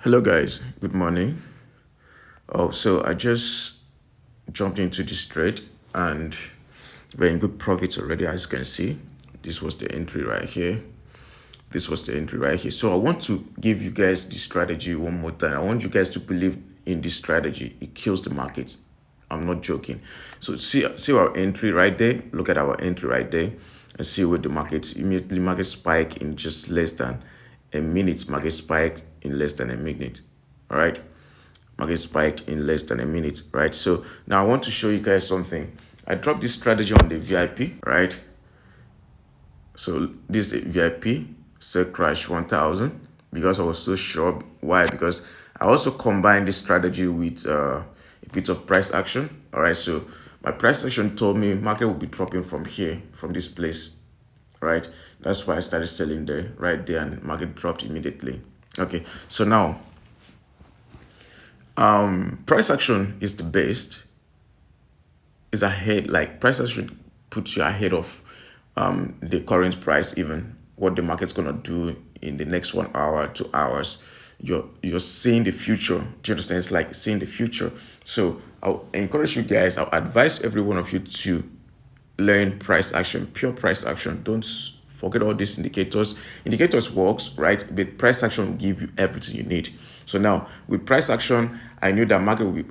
Hello guys, good morning. So I just jumped into this trade and we're in good profits already, as you can see. This was the entry right here. This was the entry right here. So I want to give you guys the strategy one more time. I want you guys to believe in this strategy. It kills the markets. I'm not joking. So see our entry right there. Look at our entry right there and see where the market immediately market spike in just less than a minute. Market spike in less than a minute. All right. Market spiked in less than a minute, right? So now I want to show you guys something. I dropped this strategy on the VIP, right? So this is a VIP, sell crash 1000 because I was so sure. Why? Because I also combined this strategy with a bit of price action. All right, so my price action told me market will be dropping from here, from this place, right? That's why I started selling there, right there, and market dropped immediately. Okay, so now price action is the best, is ahead, like price action puts you ahead of the current price, even what the market's gonna do in the next 1 hour, 2 hours. You're seeing the future. Do you understand? It's like seeing the future. So I'll encourage you guys, I'll advise every one of you to learn price action, pure price action. Don't forget all these indicators. Indicators works, right? But price action will give you everything you need. So now with price action, I knew that market will be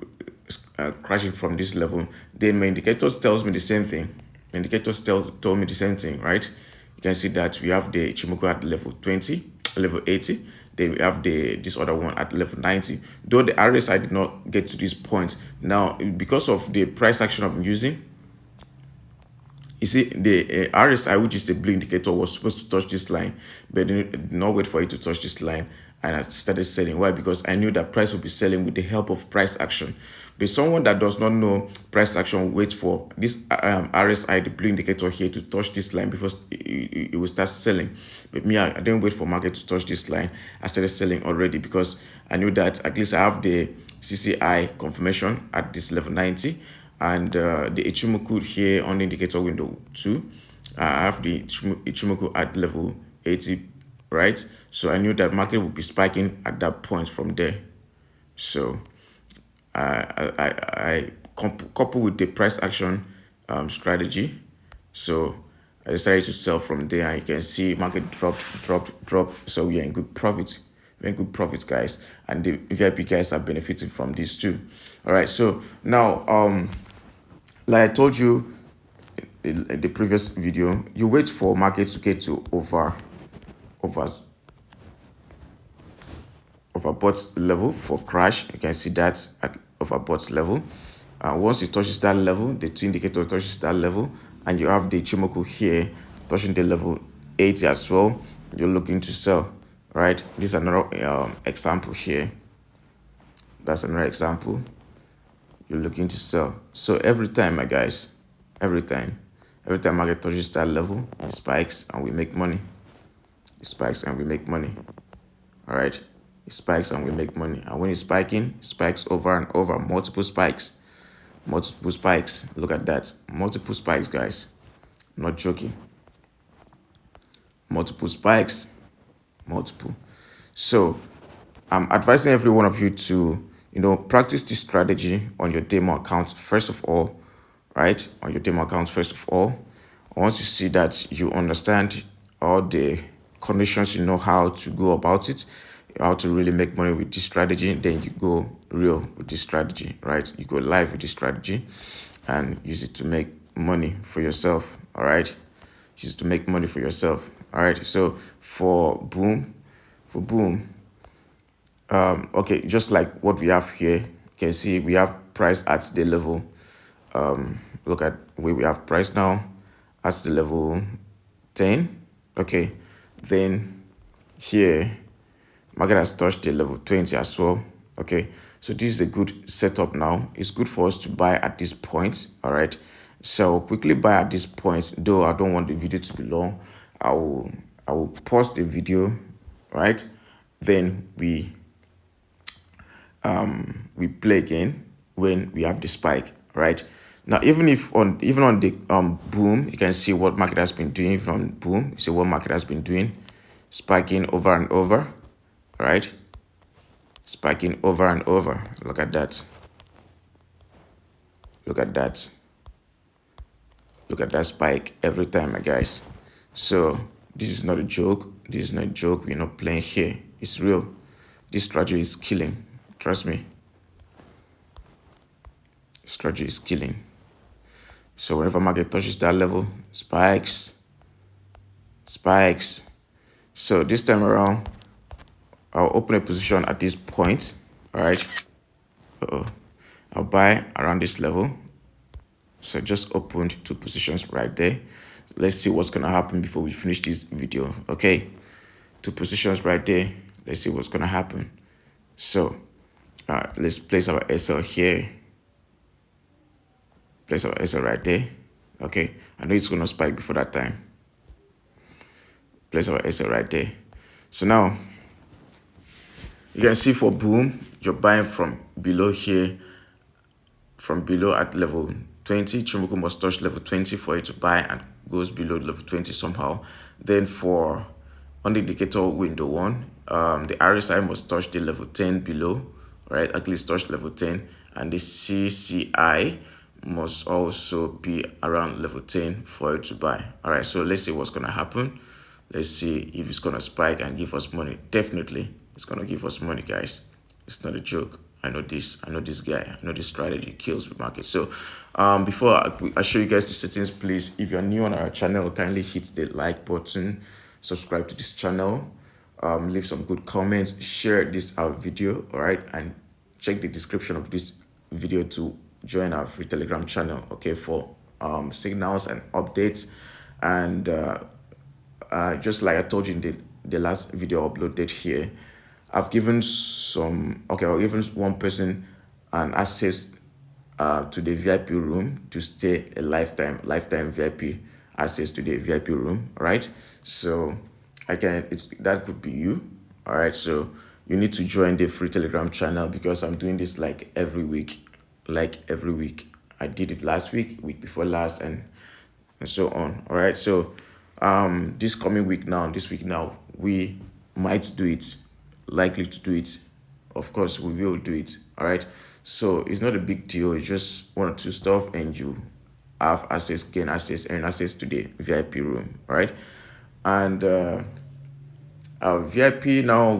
crashing from this level. Then my indicators tells me the same thing. Indicators told me the same thing, right? You can see that we have the Ichimoku at level 20, level 80. Then we have this other one at level 90. Though the RSI did not get to this point. Now, because of the price action I'm using, you see, the RSI, which is the blue indicator, was supposed to touch this line, but did not wait for it to touch this line. And I started selling. Why? Because I knew that price would be selling with the help of price action. But someone that does not know price action waits for this RSI, the blue indicator here, to touch this line before it will start selling. But me, I didn't wait for market to touch this line. I started selling already because I knew that at least I have the CCI confirmation at this level 90. And the Ichimoku here on the indicator window 2. I have the Ichimoku at level 80, right? So I knew that market would be spiking at that point from there. So I couple with the price action strategy. So I decided to sell from there, and you can see market drop. So we are in good profit. We're in good profits, guys, and the VIP guys are benefiting from this too. All right, so now like I told you in the previous video, you wait for markets to get to overbought level for crash. You can see that at overbought level. Once it touches that level, the two indicator touches that level, and you have the Ichimoku here touching the level 80 as well, you're looking to sell, right? This is another example here. That's another example. You're looking to sell. So every time, my guys, every time market touches that level, it spikes and we make money. It spikes and we make money. All right. It spikes and we make money. And when it's spiking, it spikes over and over. Multiple spikes. Multiple spikes. Look at that. Multiple spikes, guys. I'm not joking. Multiple spikes. Multiple. So I'm advising every one of you to, practice this strategy on your demo account first of all, right? On your demo account first of all. Once you see that you understand all the conditions, you know how to go about it, how to really make money with this strategy, then you go real with this strategy, right? You go live with this strategy and use it to make money for yourself, all right? Use it to make money for yourself, all right? So for boom, okay, just like what we have here, you can see we have price at the level. Look at where we have price now at the level 10. Okay, then here market has touched the level 20 as well. Okay, so this is a good setup now. It's good for us to buy at this point. All right, so quickly buy at this point. Though I don't want the video to be long, I will pause the video, right? Then we play again when we have the spike, right? Now, even on the boom, you can see what market has been doing. Even on boom, you see what market has been doing, spiking over and over, right? spiking over and over. Look at that. Look at that. Look at that spike every time, my guys. So this is not a joke. This is not a joke. We're not playing here. It's real. This strategy is killing. Trust me. Strategy is killing. So whenever market touches that level, spikes. So this time around, I'll open a position at this point. All right. I'll buy around this level. So I just opened 2 positions right there. Let's see what's gonna happen before we finish this video. Okay, 2 positions right there. Let's see what's gonna happen. So let's place our SL here. Place our SL right there. Okay, I know it's gonna spike before that time. Place our SL right there. So now you can see for boom, you're buying from below here, from below at level 20. Chimoku must touch level 20 for it to buy and goes below level 20 somehow. Then for on the indicator window 1, the RSI must touch the level 10 below, right? At least touch level 10, and the CCI must also be around level 10 for it to buy. All right, so let's see what's gonna happen. Let's see if it's gonna spike and give us money. Definitely, it's gonna give us money, guys. It's not a joke. I know this guy. I know this strategy kills the market. So before I show you guys the settings, please, if you're new on our channel, kindly hit the like button, subscribe to this channel, leave some good comments, share this video, all right, and check the description of this video to join our free Telegram channel, okay, for signals and updates. And just like I told you in the last video uploaded here, I've given one person an access to the VIP room to stay a lifetime VIP access to the VIP room, right? So that could be you, all right? So you need to join the free Telegram channel because I'm doing this like every week. I did it last week before last, and so on. All right. So this week now, we might do it, likely to do it. Of course, we will do it. All right. So it's not a big deal. It's just 1 or 2 stuff, and you have gain access to the VIP room. All right. And our VIP now,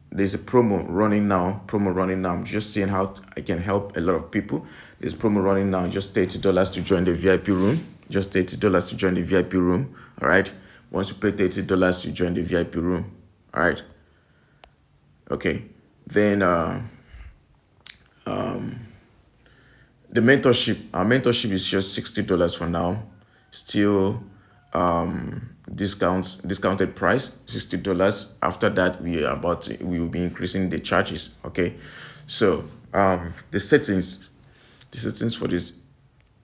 there's a promo running now. I'm just seeing how I can help a lot of people. There's promo running now. Just $30 to join the VIP room. Just $30 to join the VIP room. All right. Once you pay $30, you join the VIP room. All right. Okay. Then the mentorship. Our mentorship is just $60 for now. Still discounted price, $60. After that, we will be increasing the charges. Okay. So the settings for this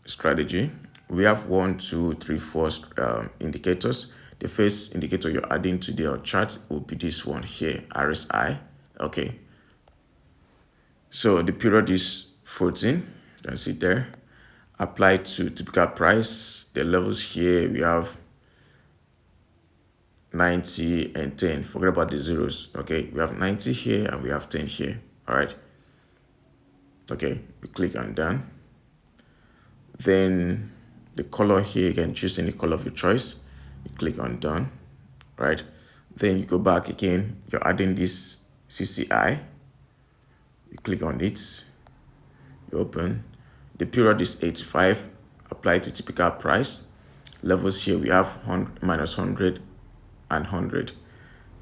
strategy, we have 1, 2, 3, 4 indicators. The first indicator you're adding to the chart will be this one here, RSI. Okay. So the period is 14. You can see there. Apply to typical price. The levels here, we have 90 and 10. Forget about the zeros. Okay. We have 90 here and we have 10 here. All right. Okay. We click on done. Then the color here, you can choose any color of your choice. You click on done. Right. Then you go back again. You're adding this CCI. You click on it. You open. The period is 85. Apply to typical price. Levels here we have minus 100 and 100.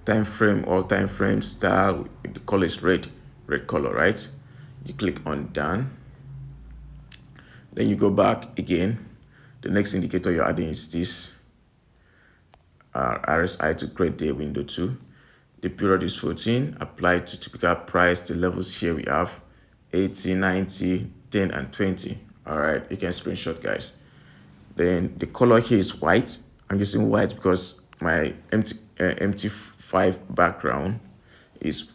Time frame, all time frame style. The color is red color, right? You click on done. Then you go back again. The next indicator you're adding is this RSI to create day window 2. The period is 14. Apply to typical price. The levels here we have 80, 90, 10, and 20. All right, you can screenshot, guys. Then the color here is white. I'm using white because my MT5 background is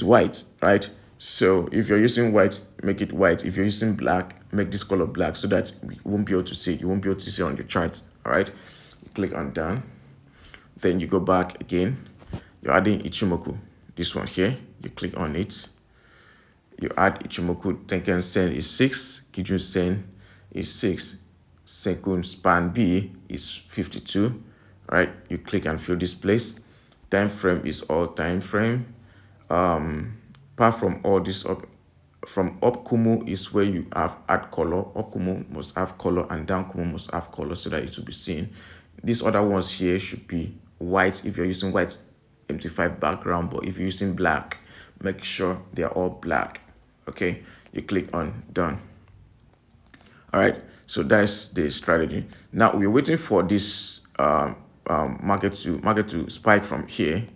white, right? So if you're using white, make it white. If you're using black, make this color black so that you won't be able to see it. You won't be able to see it on your chart. All right, you click on done. Then you go back again. You're adding Ichimoku, this one here, you click on it, you add Ichimoku Tenkan Sen is 6, Kijun Sen is 6, Senkun Span B is 52. Right, you click and fill this place. Time frame is all time frame. Apart from all this up from up Kumu is where you have add color. Up Kumu must have color and down Kumu must have color so that it will be seen. These other ones here should be white if you're using white MT5 background, but if you're using black, make sure they're all black. Okay, you click on done. All right, so that's the strategy. Now we're waiting for this market to spike from here.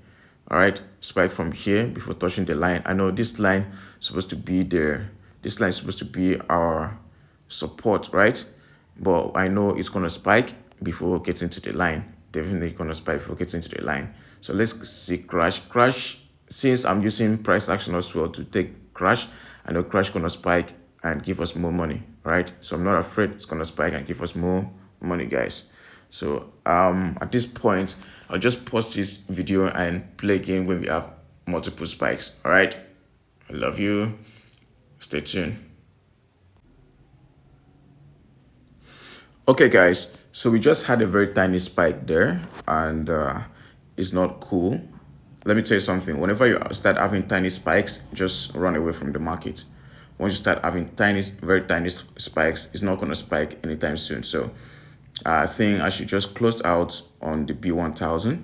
All right, spike from here before touching the line. I know this line is supposed to be there. This line is supposed to be our support, right? But I know it's gonna spike before getting to the line. Definitely gonna spike before getting to the line. So let's see crash. Crash, since I'm using price action as well to take crash, I know crash gonna spike and give us more money, right? So I'm not afraid it's gonna spike and give us more money, guys. So at this point, I'll just pause this video and play again when we have multiple spikes. All right, I love you. Stay tuned. Okay, guys, so we just had a very tiny spike there, and it's not cool. Let me tell you something. Whenever you start having tiny spikes, just run away from the market. Once you start having tiny, very tiny spikes, it's not going to spike anytime soon. So I think I should just close out on the B1000.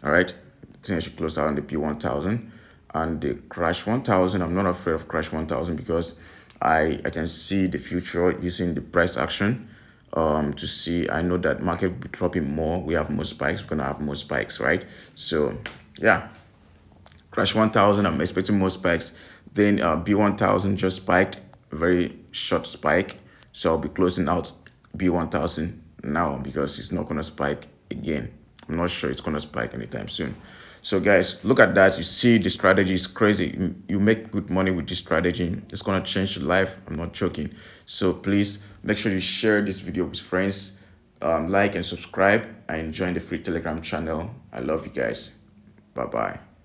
All right, I think I should close out on the B1000 and the crash 1000. I'm not afraid of crash 1000 because I can see the future using the price action to see. I know that market will be dropping more. We have more spikes. We're gonna have more spikes, right? So yeah, crash 1000. I'm expecting more spikes. Then B1000 just spiked, very short spike. So I'll be closing out B1000 now because it's not gonna spike again. I'm not sure it's gonna spike anytime soon. So guys, look at that. You see the strategy is crazy. You make good money with this strategy. It's gonna change your life. I'm not joking. So please make sure you share this video with friends, like and subscribe, and join the free Telegram channel. I love you guys. Bye-bye.